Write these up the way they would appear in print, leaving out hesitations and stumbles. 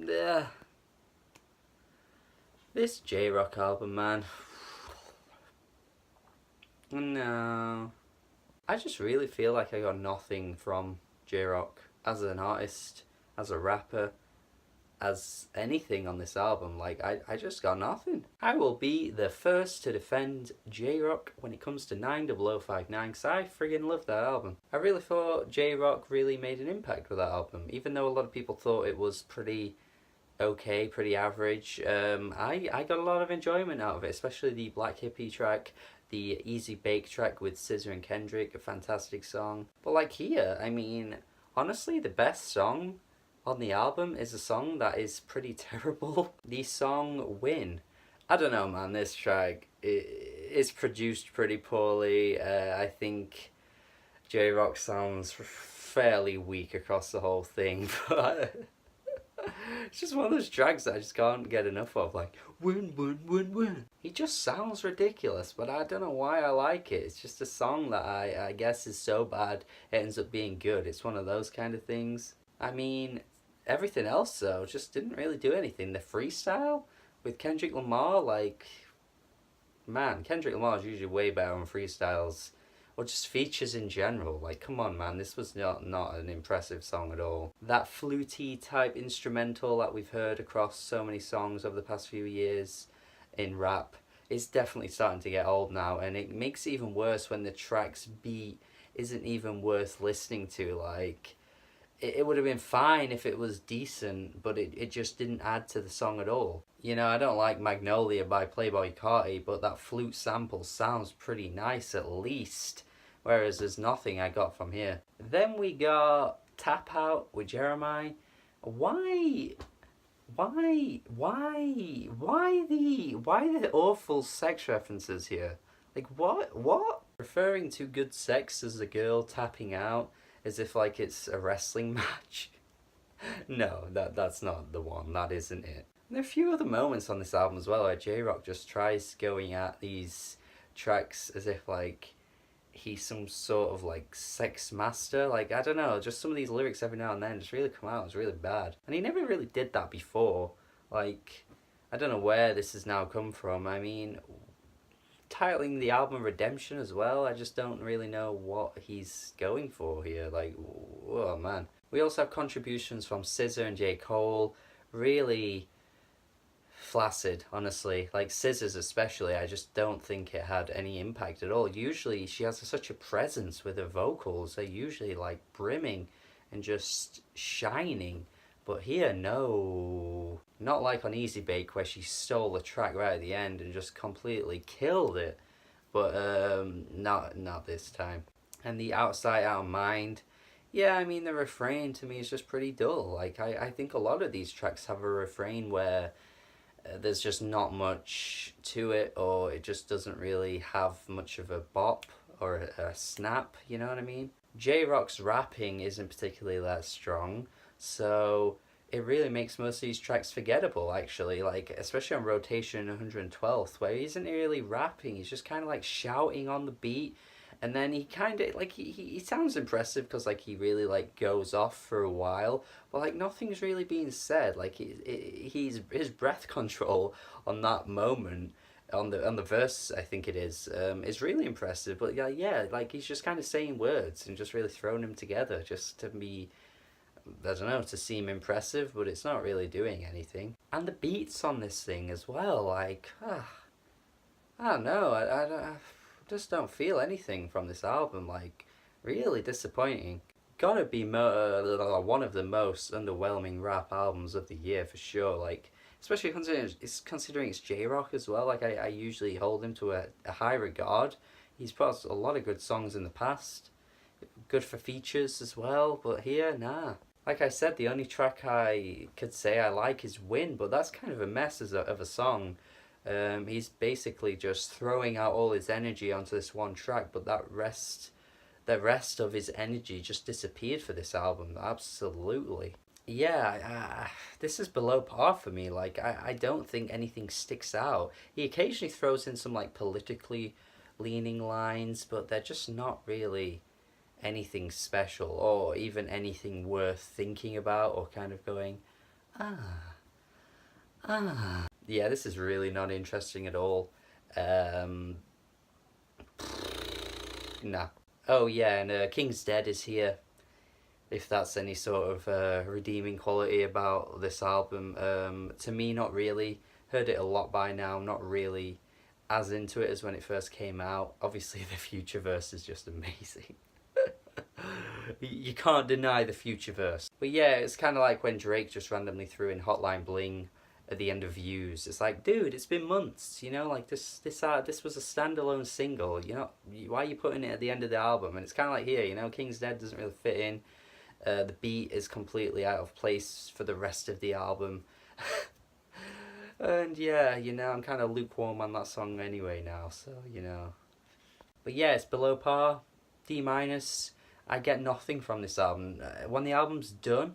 Yeah. This J-Rock album, man. No. I just really feel like I got nothing from J-Rock as an artist, as a rapper, as anything on this album. Like, I just got nothing. I will be the first to defend J-Rock when it comes to 90059 because I friggin' love that album. I really thought J-Rock really made an impact with that album, even though a lot of people thought it was pretty okay, pretty average. I got a lot of enjoyment out of it, especially the Black Hippie track, the Easy Bake track with SZA and Kendrick, a fantastic song. But like here, I mean, honestly, the best song on the album is a song that is pretty terrible. The song Win. I don't know, man, this track is produced pretty poorly. I think J Rock sounds fairly weak across the whole thing, but it's just one of those tracks that I just can't get enough of. Like, win, win, win, win. He just sounds ridiculous, but I don't know why I like it. It's just a song that I guess is so bad it ends up being good. It's one of those kind of things. I mean, everything else, though, just didn't really do anything. The freestyle with Kendrick Lamar, like, man, Kendrick Lamar is usually way better on freestyles or just features in general. Like, come on, man, this was not an impressive song at all. That fluty type instrumental that we've heard across so many songs over the past few years in rap is definitely starting to get old now, and it makes it even worse when the track's beat isn't even worth listening to. Like, it would have been fine if it was decent, but it just didn't add to the song at all. You know, I don't like Magnolia by Playboi Carti, but that flute sample sounds pretty nice at least. Whereas there's nothing I got from here. Then we got Tap Out with Jeremiah. Why the awful sex references here? Like, what? Referring to good sex as a girl tapping out as if like it's a wrestling match. No, that's not the one. That isn't it. And there are a few other moments on this album as well where J-Rock just tries going at these tracks as if like he's some sort of like sex master. Like, I don't know, just some of these lyrics every now and then just really come out as really bad. And he never really did that before. Like, I don't know where this has now come from. I mean, titling the album Redemption as well, I just don't really know what he's going for here. Like, oh man. We also have contributions from SZA and J. Cole. Really flaccid, honestly. Like, SZA's especially, I just don't think it had any impact at all. Usually she has such a presence with her vocals. They're usually like brimming and just shining. But here, no. Not like on Easy Bake where she stole the track right at the end and just completely killed it. But not this time. And the Outside Out of Mind, yeah, I mean, the refrain to me is just pretty dull. Like, I think a lot of these tracks have a refrain where there's just not much to it, or it just doesn't really have much of a bop or a snap, you know what I mean? J-Rock's rapping isn't particularly that strong, so it really makes most of these tracks forgettable, actually. Like, especially on Rotation 112th, where he isn't really rapping, he's just kind of like shouting on the beat. And then he kind of like he sounds impressive because like he really like goes off for a while, but like nothing's really being said. Like he's his breath control on that moment on the verse, I think it is really impressive. But yeah, like he's just kind of saying words and just really throwing them together just to be, I don't know, to seem impressive, but it's not really doing anything. And the beats on this thing as well, like, I don't know, I just don't feel anything from this album, like, really disappointing. Gotta be one of the most underwhelming rap albums of the year for sure, like, especially considering it's J-Rock as well. Like, I usually hold him to a high regard. He's put out a lot of good songs in the past, good for features as well, but here, nah. Like I said, the only track I could say I like is Win, but that's kind of a mess of a song. He's basically just throwing out all his energy onto this one track, but the rest of his energy just disappeared for this album. Absolutely. Yeah, this is below par for me. Like, I don't think anything sticks out. He occasionally throws in some like politically leaning lines, but they're just not really anything special or even anything worth thinking about or kind of going, ah. Yeah, this is really not interesting at all. Um, nah. Oh yeah, and King's Dead is here. If that's any sort of redeeming quality about this album, to me, not really. Heard it a lot by now. Not really as into it as when it first came out. Obviously, the Future Verse is just amazing. You can't deny the Future Verse. But yeah, it's kind of like when Drake just randomly threw in Hotline Bling at the end of Views. It's like, dude, it's been months. You know, like this was a standalone single. You know, why are you putting it at the end of the album? And it's kind of like here. You know, King's Dead doesn't really fit in. The beat is completely out of place for the rest of the album. And yeah, you know, I'm kind of lukewarm on that song anyway now, so, you know. But yeah, it's below par, D minus. I get nothing from this album. When the album's done,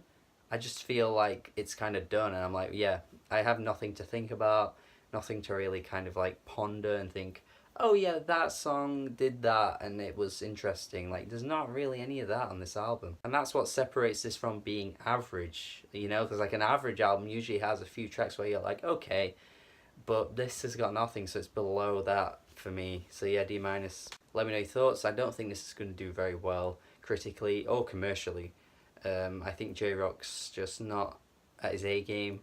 I just feel like it's kind of done, and I'm like, yeah, I have nothing to think about, nothing to really kind of like ponder and think, oh yeah, that song did that and it was interesting. Like, there's not really any of that on this album. And that's what separates this from being average, you know, because like an average album usually has a few tracks where you're like, okay, but this has got nothing, so it's below that for me. So yeah, D minus. Let me know your thoughts. I don't think this is going to do very well critically or commercially. I think J Rock's just not at his A game.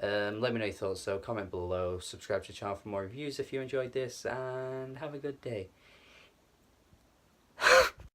Let me know your thoughts, so comment below, subscribe to the channel for more reviews if you enjoyed this, and have a good day.